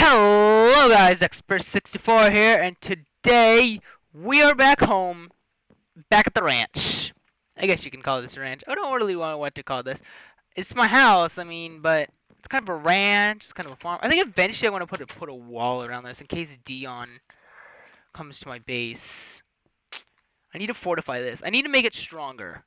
Hello guys, Expert64 here, and today we are back home, back at the ranch. I guess you can call this a ranch. I don't really know what to call this. It's my house, but it's kind of a ranch, it's kind of a farm. I think eventually I want to put a wall around this in case Dion comes to my base. I need to fortify this. I need to make it stronger.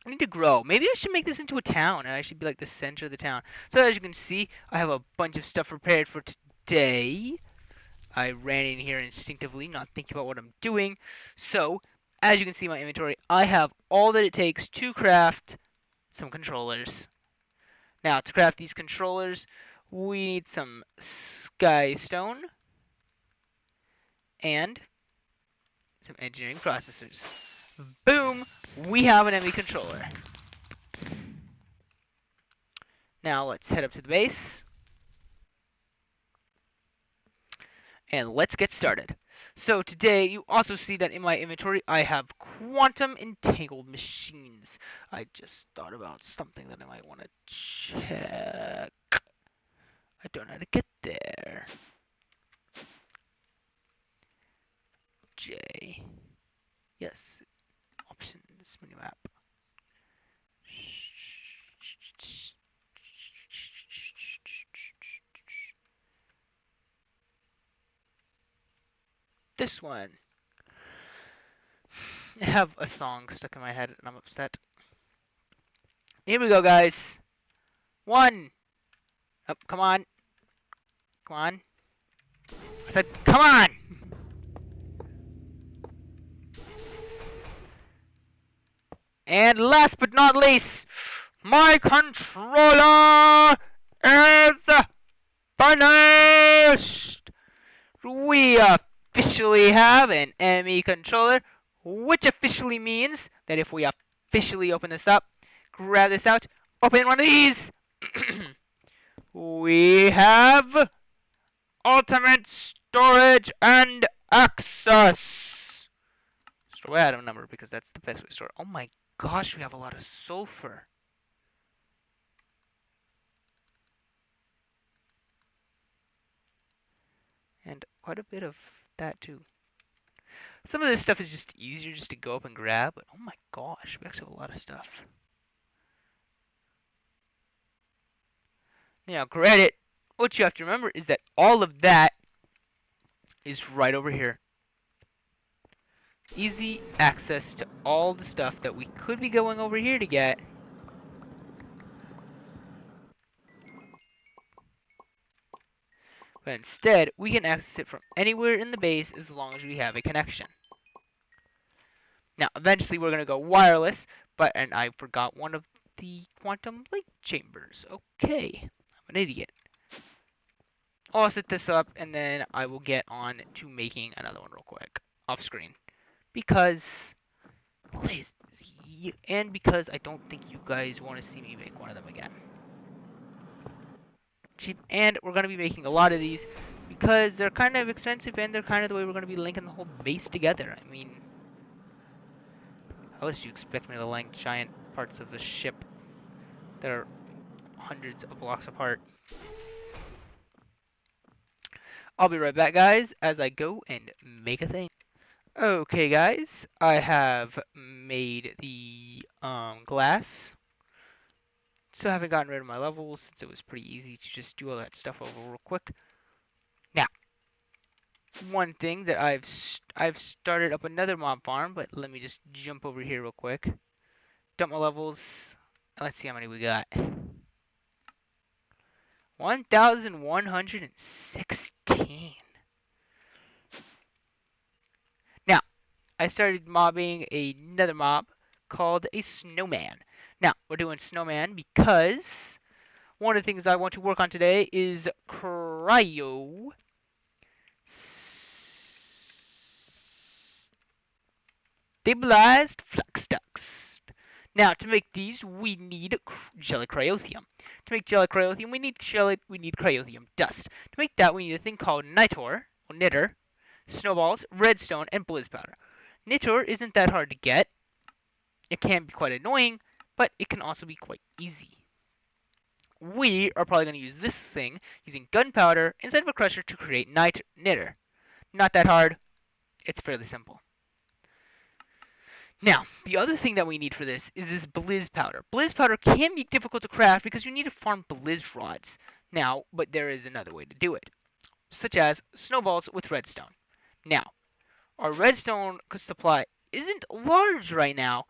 I need to grow. Maybe I should make this into a town, and I should be like the center of the town. So as you can see, I have a bunch of stuff prepared for today. I ran in here instinctively, not thinking about what I'm doing. So, as you can see in my inventory, I have all that it takes to craft some controllers. Now, to craft these controllers, we need some sky stone and some engineering processors. Boom! We have an enemy controller. Now, let's head up to the base. And let's get started. So today, you also see that in my inventory, I have quantum entangled machines. I just thought about something that I might want to check. I don't know how to get there. J. Yes. Options, minimap. This one. I have a song stuck in my head and I'm upset. Here we go, guys. One. Oh, come on. Come on. I said, come on! And last but not least, my controller is finished! We officially have an enemy controller, which officially means that if we officially open this up, grab this out, open one of these, we have ultimate storage and access. Store item number because that's the best way to store. Oh my gosh, we have a lot of sulfur. And quite a bit of that too. Some of this stuff is just easier just to go up and grab, but oh my gosh, we actually have a lot of stuff. Now, granted, what you have to remember is that all of that is right over here. Easy access to all the stuff that we could be going over here to get. But instead, we can access it from anywhere in the base as long as we have a connection. Now, eventually we're going to go wireless, and I forgot one of the quantum light chambers. Okay, I'm an idiot. I'll set this up, and then I will get on to making another one real quick, off screen. Because, lazy, and because I don't think you guys want to see me make one of them again. Cheap, and we're going to be making a lot of these, because they're kind of expensive, and they're kind of the way we're going to be linking the whole base together. I mean, how else do you expect me to link giant parts of the ship that are hundreds of blocks apart? I'll be right back, guys, as I go and make a thing. Okay, guys, I have made the glass. So I haven't gotten rid of my levels since it was pretty easy to just do all that stuff over real quick. Now, one thing that I've started up another mob farm, but let me just jump over here real quick. Dump my levels. Let's see how many we got. 1,116. Now, I started mobbing another mob called a snowman. Now, we're doing snowman because one of the things I want to work on today is cryo stabilized flux ducts. Now, to make these, we need jelly cryothium. To make jelly cryothium, we need cryothium dust. To make that, we need a thing called niter, snowballs, redstone, and blizz powder. Niter isn't that hard to get. It can be quite annoying, but it can also be quite easy. we are probably going to use this thing using gunpowder instead of a crusher to create knitter. Not that hard. It's fairly simple. Now, the other thing that we need for this is this blizz powder. Blizz powder can be difficult to craft because you need to farm blizz rods. Now, but there is another way to do it, such as snowballs with redstone. Now, our redstone supply isn't large right now,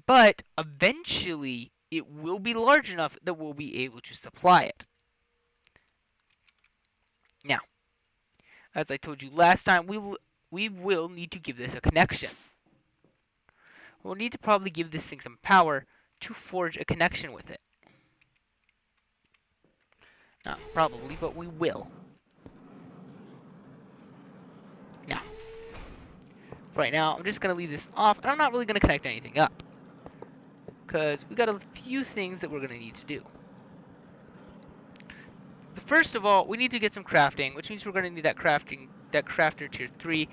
but eventually it will be large enough that we'll be able to supply it. Now, as I told you last time, we will need to give this a connection. We'll need to probably give this thing some power to forge a connection with it. Not probably, but we will. Now, right now, I'm just going to leave this off, and I'm not really going to connect anything up, because we got a few things that we're going to need to do. So first of all, we need to get some crafting, which means we're going to need that crafter tier 3,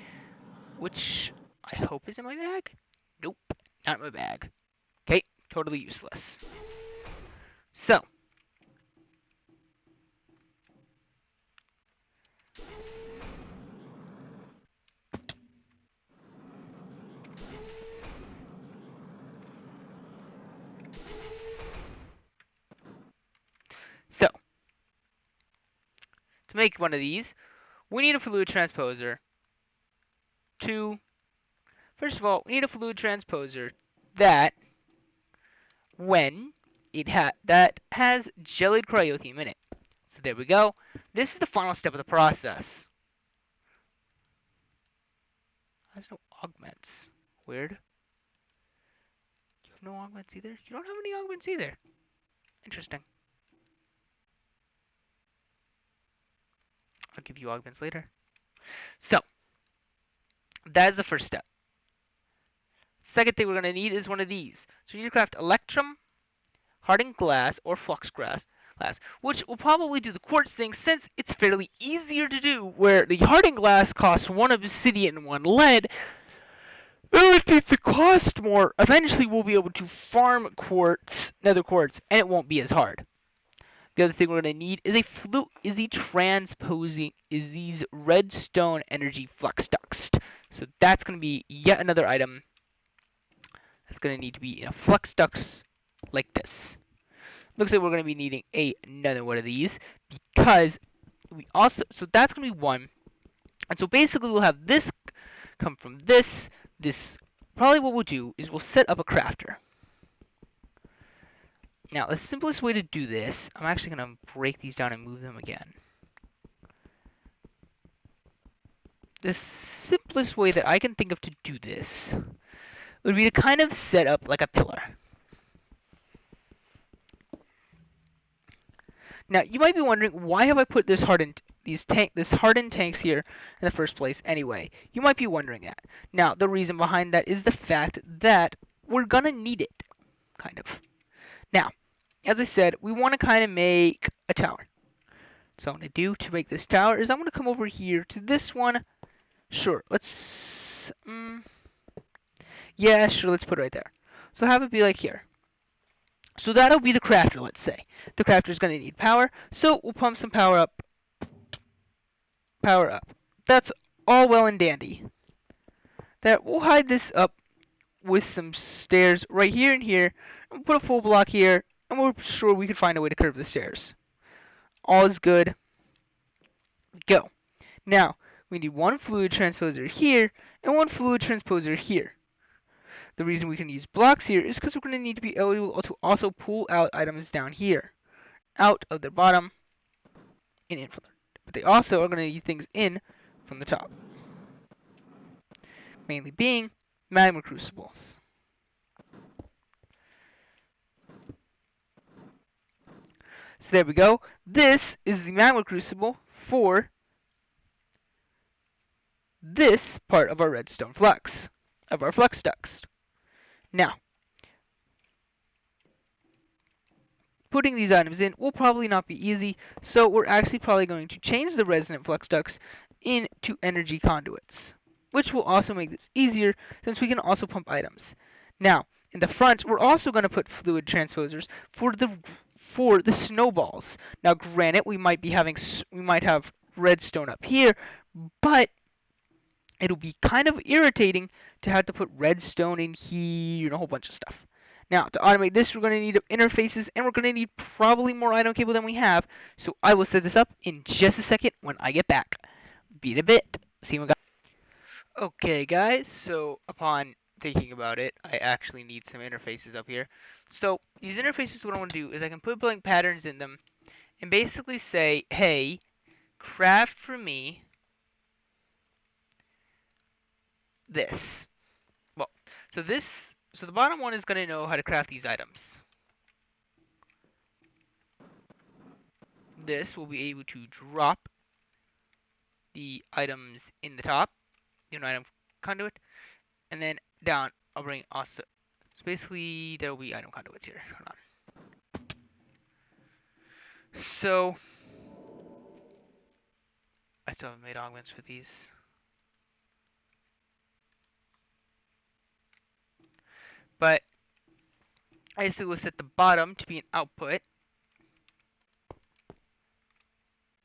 which I hope is in my bag. Nope, not in my bag. Okay, totally useless. So, to make one of these, we need a fluid transposer. First of all, we need a fluid transposer that has gelid cryotheum in it. So there we go. This is the final step of the process. Has no augments. Weird. You have no augments either? You don't have any augments either. Interesting. I'll give you augments later. So, that is the first step. Second thing we're going to need is one of these. So we need to craft electrum, hardened glass, or flux glass, which will probably do the quartz thing since it's fairly easier to do, where the hardened glass costs 1 obsidian and 1 lead. Though it needs to cost more, eventually we'll be able to farm quartz, nether quartz, and it won't be as hard. The other thing we're going to need is these redstone energy flux ducts. So that's going to be yet another item that's going to need to be in a flux ducts like this. Looks like we're going to be needing another one of these because so that's going to be one. And so basically we'll have this come from this. Probably what we'll do is we'll set up a crafter. Now, the simplest way to do this, I'm actually going to break these down and move them again. The simplest way that I can think of to do this would be to kind of set up like a pillar. Now, you might be wondering, why have I put this hardened tanks here in the first place anyway? You might be wondering that. Now, the reason behind that is the fact that we're going to need it, kind of. Now, as I said, we want to kind of make a tower. So what I'm going to do to make this tower is I'm going to come over here to this one. Sure, let's... yeah, sure, let's put it right there. So have it be like here. So that'll be the crafter, let's say. The crafter is going to need power, so we'll pump some power up. Power up. That's all well and dandy. We'll hide this up with some stairs right here and here. And we'll put a full block here, and we're sure we can find a way to curve the stairs. All is good. Go. Now, we need one fluid transposer here, and one fluid transposer here. The reason we can use blocks here is because we're going to need to be able to also pull out items down here, out of their bottom, and in from there. But they also are going to need things in from the top. Mainly being magma crucibles. So there we go. This is the magma crucible for this part of our redstone flux, of our flux ducts. Now, putting these items in will probably not be easy, so we're actually probably going to change the resonant flux ducts into energy conduits, which will also make this easier since we can also pump items. Now, in the front, we're also going to put fluid transposers for for the snowballs. Now, granted, we might have redstone up here, but it'll be kind of irritating to have to put redstone in here and a whole bunch of stuff. Now, to automate this, we're going to need interfaces, and we're going to need probably more item cable than we have. So I will set this up in just a second when I get back. Be in a bit. See you guys. Okay, guys. So upon thinking about it, I actually need some interfaces up here. So these interfaces, what I want to do is I can put blank patterns in them, and basically say, hey, craft for me this. Well, so the bottom one is going to know how to craft these items. This will be able to drop the items in the top, item conduit, and then down I'll bring also. So basically there will be item conduits here. Hold on. So I still haven't made augments for these. But I basically will set the bottom to be an output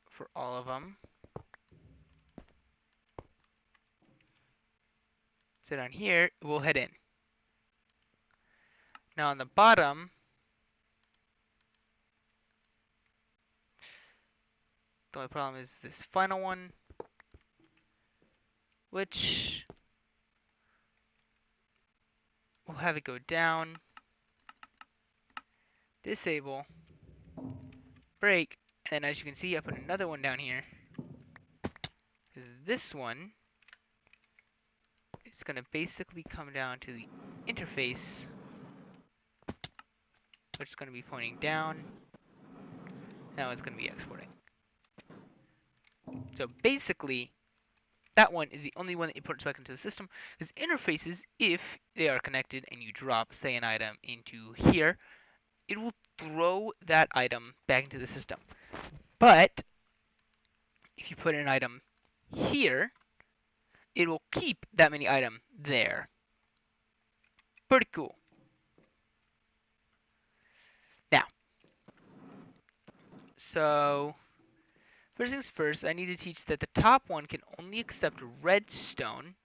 for all of them. So down here, we'll head in. Now on the bottom, the only problem is this final one, which we'll have it go down, disable, break, and then as you can see, I put another one down here. Because this one is going to basically come down to the interface, which is going to be pointing down. Now it's going to be exporting. So basically, that one is the only one that imports back into the system, because interfaces, if they are connected and you drop, say, an item into here, it will throw that item back into the system. But if you put an item here, it will keep that many items there. Pretty cool. Now, so first things first, I need to teach that the top one can only accept redstone,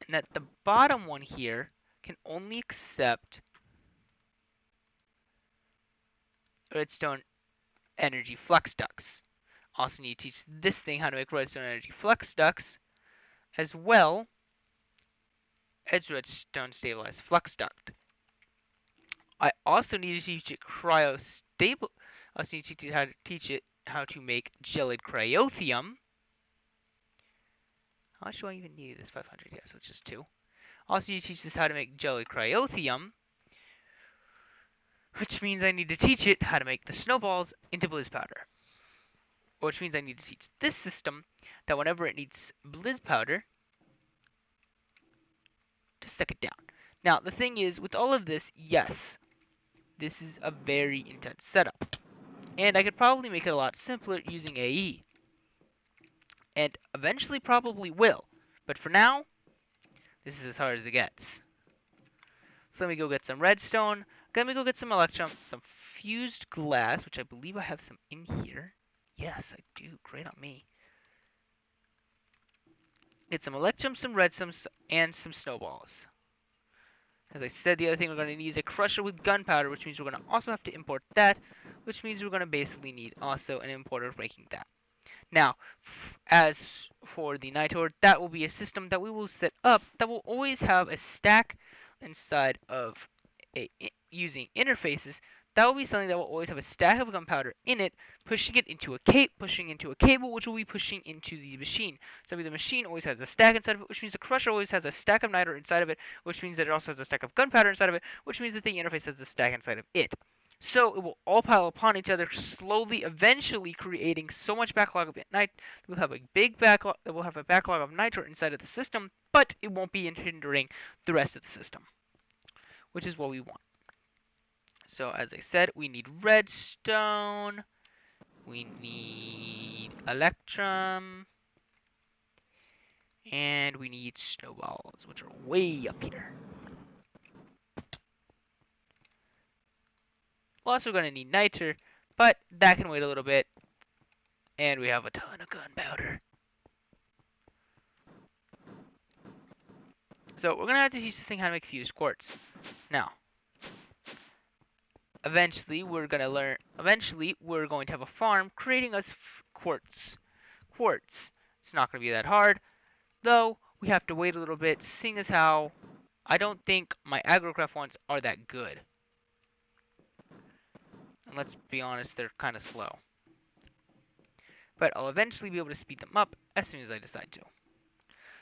and that the bottom one here can only accept redstone energy flux ducts. Also need to teach this thing how to make redstone energy flux ducts, as well as redstone stabilized flux duct. I also need to teach it cryostable. I also need to teach it how to make gelid cryothium. How much do I even need? This 500, yeah, so it's just 2. Also need to teach this how to make gelid cryothium, which means I need to teach it how to make the snowballs into blizz powder. Which means I need to teach this system that whenever it needs blizz powder, to suck it down. Now, the thing is, with all of this, yes, this is a very intense setup. And I could probably make it a lot simpler using AE. And eventually probably will. But for now, this is as hard as it gets. So let me go get some redstone. Let me go get some electrum, some fused glass, which I believe I have some in here. Yes, I do. Great on me. Get some electrum, some redstone, and some snowballs. As I said, the other thing we're going to need is a crusher with gunpowder, which means we're going to also have to import that, which means we're going to basically need also an importer making that. Now, as for the Nitor, that will be a system that we will set up that will always have a stack inside of using interfaces. That will be something that will always have a stack of gunpowder in it, pushing into a cable, which will be pushing into the machine. So the machine always has a stack inside of it, which means the crusher always has a stack of niter inside of it, which means that it also has a stack of gunpowder inside of it, which means that the interface has a stack inside of it. So it will all pile upon each other, slowly, eventually creating so much backlog of nit. We'll have a big backlog. We'll have a backlog of nitro inside of the system, but it won't be hindering the rest of the system, which is what we want. So as I said, we need redstone, we need electrum, and we need snowballs, which are way up here. We're also going to need niter, but that can wait a little bit. And we have a ton of gunpowder. So we're going to have to teach this thing how to make fused quartz. Now, eventually we're going to have a farm creating us quartz. It's not going to be that hard, though we have to wait a little bit, seeing as how I don't think my agrocraft ones are that good. And let's be honest, they're kind of slow. But I'll eventually be able to speed them up as soon as I decide to.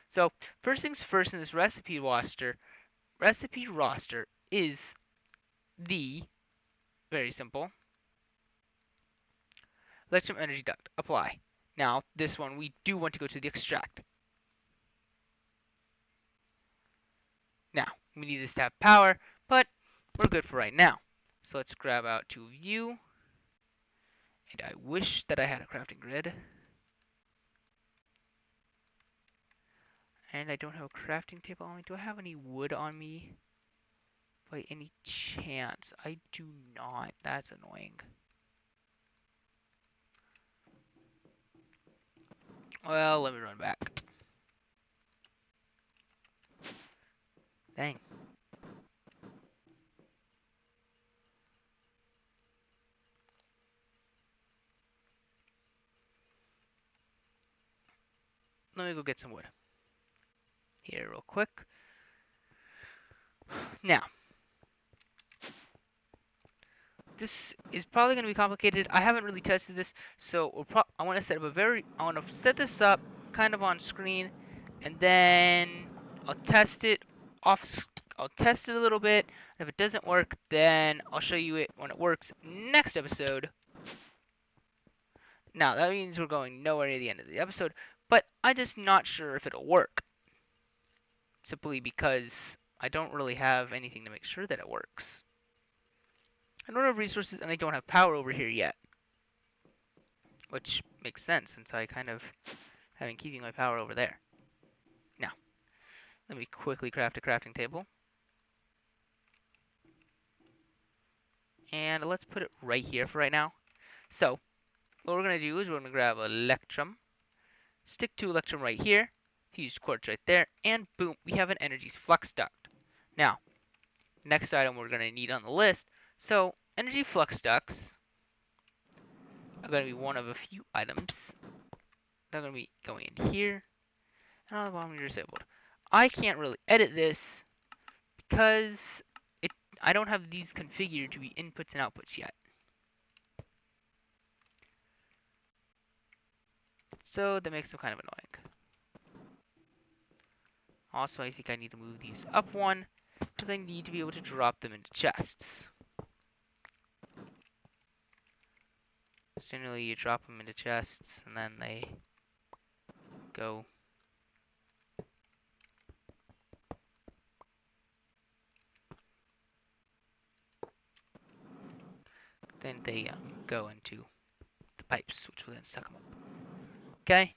So first things first in this recipe roster is the very simple Electrum Energy Duct. Apply. Now this one we do want to go to the extract. Now we need this to have power, but we're good for right now. So let's grab out to view. And I wish that I had a crafting grid. And I don't have a crafting table on me. Do I have any wood on me? By any chance? I do not. That's annoying. Well, let me run back. Dang. Let me go get some wood. Here, real quick. Now, this is probably going to be complicated. I haven't really tested this, so I want to set this up kind of on screen, and then I'll test it I'll test it a little bit. And if it doesn't work, then I'll show you it when it works next episode. Now, that means we're going nowhere near the end of the episode, but I'm just not sure if it'll work. Simply because I don't really have anything to make sure that it works. I don't have resources and I don't have power over here yet. Which makes sense since I kind of have been keeping my power over there. Now, let me quickly craft a crafting table. And let's put it right here for right now. So, what we're going to do is we're going to grab Electrum, stick to Electrum right here, fused quartz right there, and boom, we have an Energy's Flux Duct. Now, next item we're going to need on the list. So, Energy Flux Ducts are going to be one of a few items. They're going to be going in here, and on the bottom you're disabled. I can't really edit this because I don't have these configured to be inputs and outputs yet. So that makes them kind of annoying. Also, I think I need to move these up one because I need to be able to drop them into chests. Generally, you drop them into chests and then they go. Then they go into the pipes, which will then suck them up. Okay?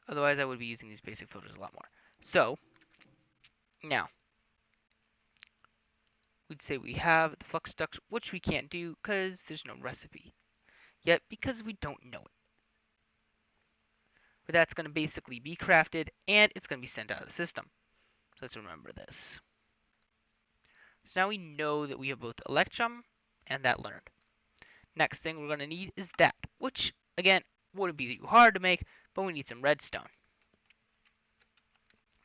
Otherwise, I would be using these basic filters a lot more. So, now, we'd say we have the flux ducts, which we can't do because there's no recipe yet because we don't know it. But that's going to basically be crafted and it's going to be sent out of the system. So let's remember this. So now we know that we have both Electrum and that learned. Next thing we're going to need is that, which again wouldn't be too hard to make, but we need some redstone.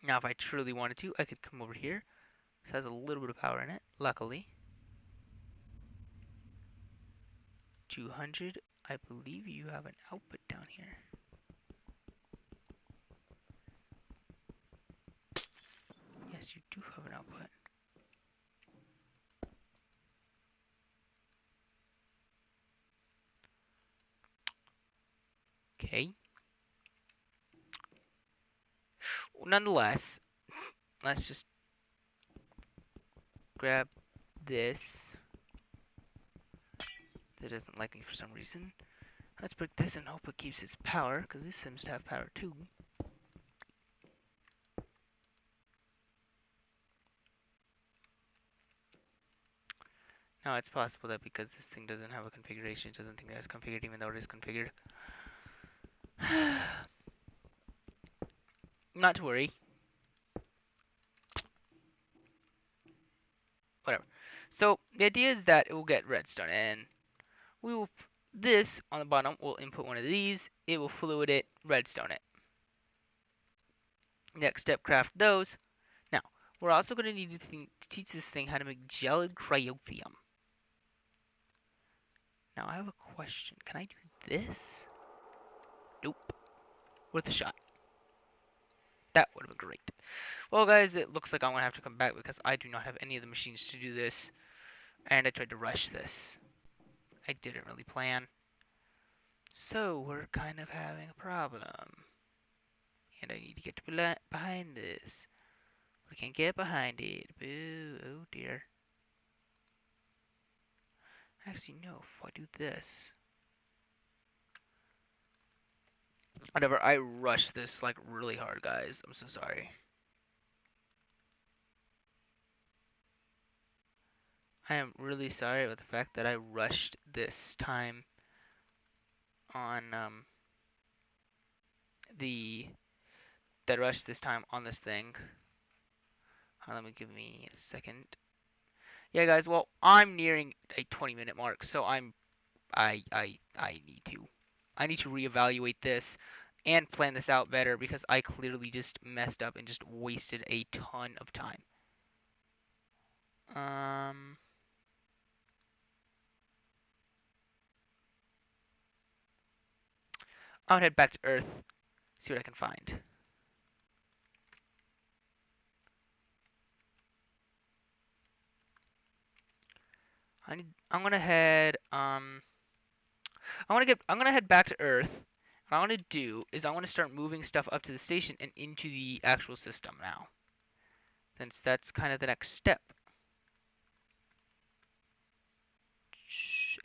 Now if I truly wanted to, I could come over here. This has a little bit of power in it, luckily. 200. I believe you have an output down here. Yes, you do have an output. Okay. Nonetheless, let's just grab this. That doesn't like me for some reason. Let's break this and hope it keeps its power, because this seems to have power too. Now it's possible that because this thing doesn't have a configuration, it doesn't think that it's configured even though it is configured. Not to worry. Whatever. So the idea is that it will get redstone, and we will this on the bottom will input one of these. It will fluid it, redstone it. Next step, craft those. Now we're also going to need to teach this thing how to make gelid cryothium. Now I have a question. Can I do this? Nope. Worth a shot. That would have been great. Well, guys, it looks like I'm going to have to come back because I do not have any of the machines to do this. And I tried to rush this. I didn't really plan. So, we're kind of having a problem. And I need to get behind this. But I can't get behind it. Boo. Oh, dear. Actually, no. If I do this. Whatever. I rushed this, like, really hard, guys. I'm so sorry. I am really sorry about the fact that I rushed this time on, this time on this thing. Let me give me a second. Yeah, guys. Well, I'm nearing a 20-minute mark, so I need to reevaluate this and plan this out better because I clearly just messed up and just wasted a ton of time. I'll head back to Earth, see what I can find. I'm gonna head I'm gonna head back to Earth. What I want to do is I want to start moving stuff up to the station and into the actual system now, since that's kind of the next step.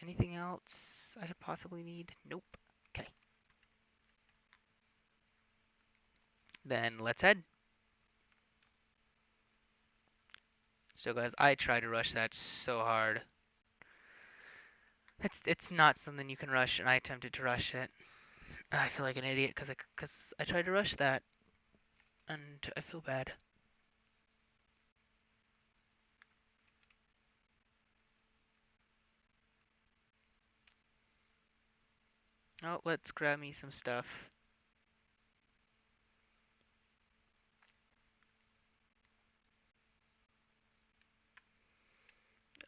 Anything else I could possibly need? Nope. Okay. Then let's head. So guys, I tried to rush that so hard. It's not something you can rush, and I attempted to rush it. I feel like an idiot because I tried to rush that, and I feel bad. Oh, let's grab me some stuff.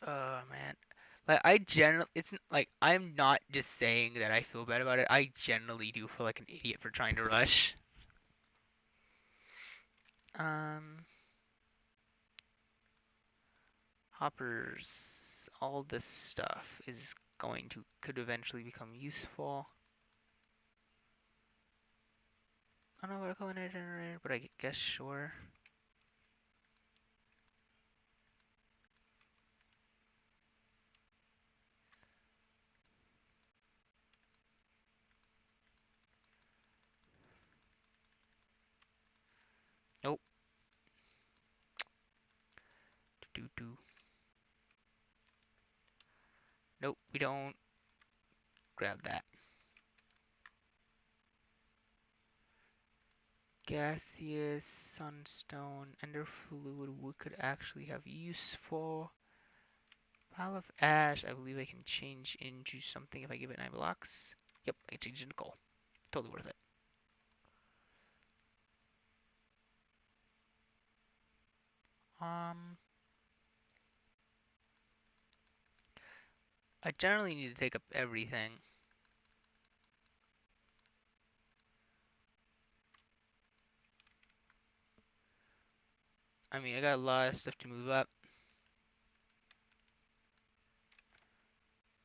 Oh man. Like it's like I'm not just saying that I feel bad about it. I generally do feel like an idiot for trying to rush. Hoppers, all this stuff is could eventually become useful. I don't know what a culinary generator, but I guess sure. Nope. Do. Nope, we don't grab that. Gaseous sunstone, ender fluid we could actually have use for. Pile of ash, I believe I can change into something if I give it 9 blocks. Yep, I can change into coal. Totally worth it. I generally need to take up everything. I mean, I got a lot of stuff to move up.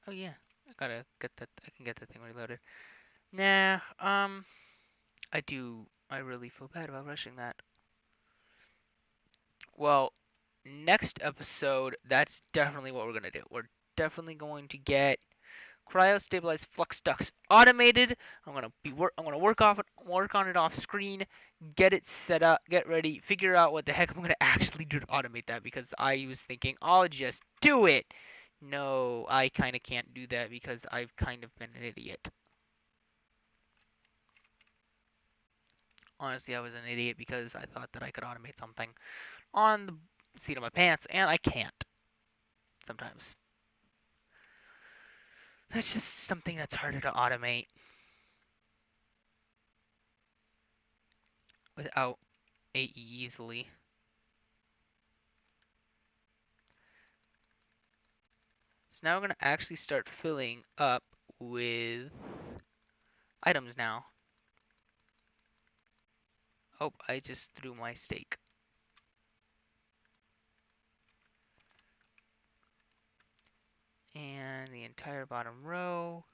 Oh yeah, I gotta get that. I can get that thing reloaded. Nah, I really feel bad about rushing that. Well, next episode, that's definitely what we're gonna do. We're definitely going to get cryo-stabilized flux ducts automated. I'm gonna work on it off screen, get it set up, get ready, figure out what the heck I'm gonna actually do to automate that because I was thinking I'll just do it. No, I kind of can't do that because I've kind of been an idiot. Honestly, I was an idiot because I thought that I could automate something on the seat of my pants, and I can't sometimes. That's just something that's harder to automate without AE easily. So now we're going to actually start filling up with items now. Oh, I just threw my steak. And the entire bottom row.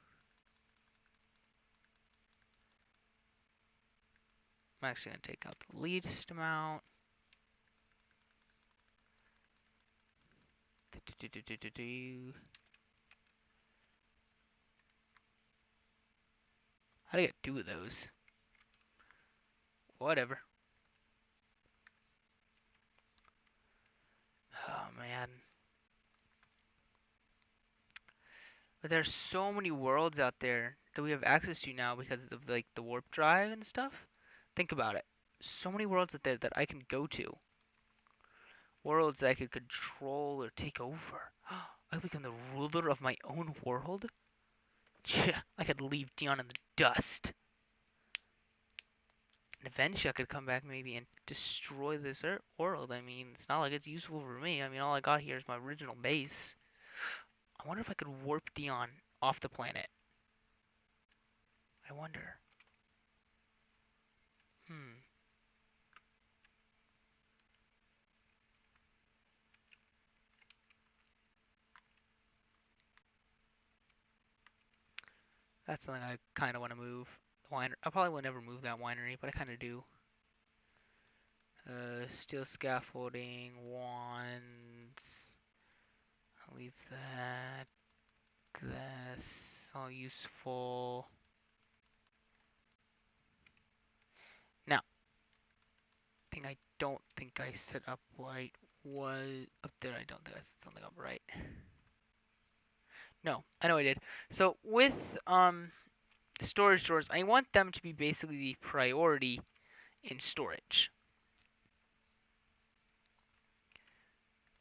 I'm actually going to take out the least amount. How do I get two of those? Whatever. Oh man. But there's so many worlds out there that we have access to now because of like the warp drive and stuff. Think about it. So many worlds out there that I can go to. Worlds that I could control or take over. I become the ruler of my own world? Yeah, I could leave Dion in the dust. And eventually I could come back maybe and destroy this world. I mean, it's not like it's useful for me. I mean, all I got here is my original base. I wonder if I could warp Dion off the planet. I wonder. Hmm. That's something I kind of want to move. The winery. I probably will never move that winery, but I kind of do. Steel scaffolding, wands. I'll leave that. That's all useful. Now, thing I don't think I set up right was up there. I don't think I set something up right. No, I know I did. So with storage drawers, I want them to be basically the priority in storage.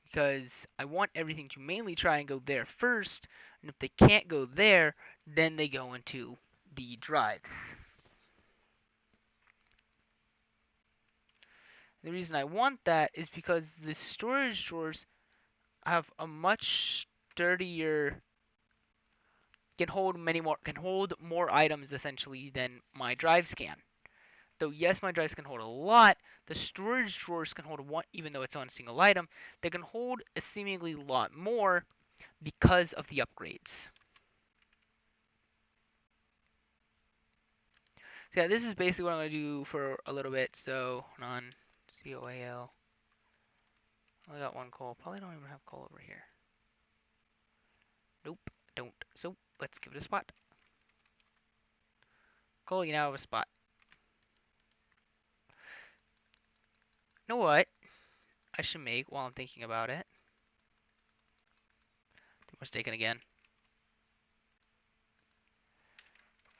Because I want everything to mainly try and go there first, and if they can't go there, then they go into the drives. The reason I want that is because the storage drawers have a much sturdier, can hold more items essentially than my drives can. Though yes, my drives can hold a lot, the storage drawers can hold one, even though it's on a single item, they can hold a seemingly lot more because of the upgrades. So yeah, this is basically what I'm going to do for a little bit. So, hold on. COAL. I got one coal. Probably don't even have coal over here. Nope, don't. So, let's give it a spot. Coal, you now have a spot. You know what I should make while I'm thinking about it? Too much taken again.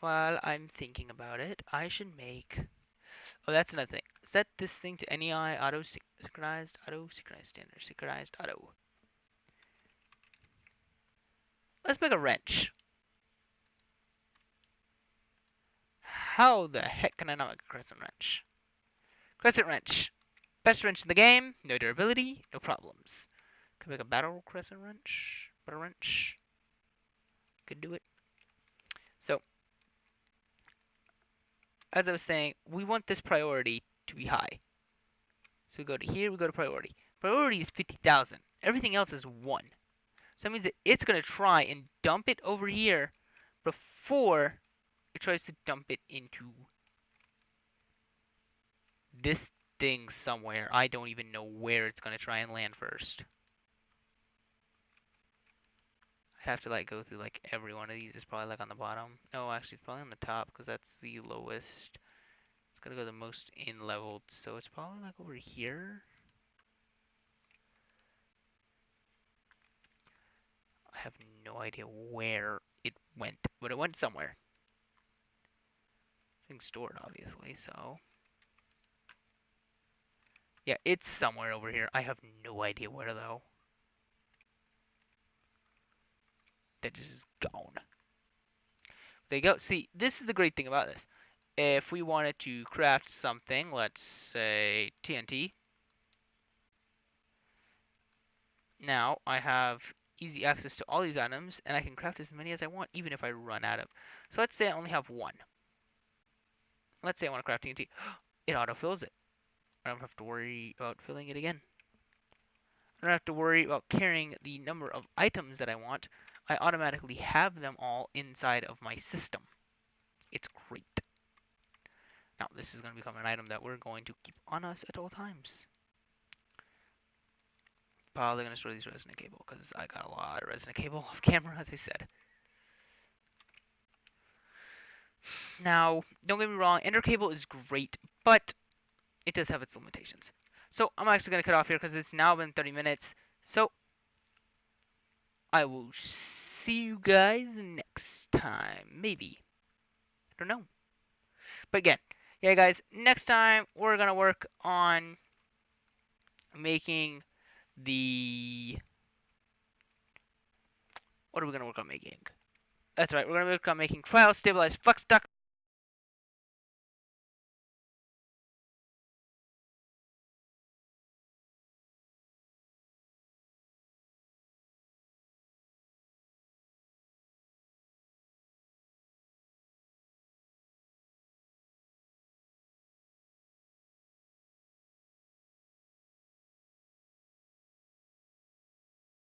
While I'm thinking about it, I should make... Oh, that's another thing. Set this thing to NEI auto synchronized standard synchronized auto. Let's make a wrench. How the heck can I not make a crescent wrench? Crescent wrench. Best wrench in the game. No durability. No problems. Could make a battle crescent wrench. But a wrench. Could do it. So, as I was saying, we want this priority to be high. So we go to here, we go to priority. Priority is 50,000. Everything else is 1. So that means that it's going to try and dump it over here before it tries to dump it into this thing somewhere. I don't even know where it's going to try and land first. I'd have to like go through like every one of these. It's probably like on the bottom. No, actually it's probably on the top because that's the lowest. It's going to go the most in leveled. So it's probably like over here. I have no idea where it went, but it went somewhere. Being stored, obviously, so. Yeah, it's somewhere over here. I have no idea where, though. That just is gone. There you go. See, this is the great thing about this. If we wanted to craft something, let's say TNT. Now I have easy access to all these items, and I can craft as many as I want, even if I run out of. So let's say I only have one. Let's say I want to craft TNT. It autofills it. I don't have to worry about filling it again. I don't have to worry about carrying the number of items that I want. I automatically have them all inside of my system. It's great. Now, this is going to become an item that we're going to keep on us at all times. Probably going to store these resonant cable because I got a lot of resonant cable off camera, as I said. Now, don't get me wrong, Ender cable is great, but it does have its limitations. So I'm actually going to cut off here because it's now been 30 minutes. So I will see you guys next time. Maybe. I don't know. But again, yeah, guys, next time we're going to work on making the... What are we going to work on making? That's right, we're going to work on making cryo-stabilized flux duct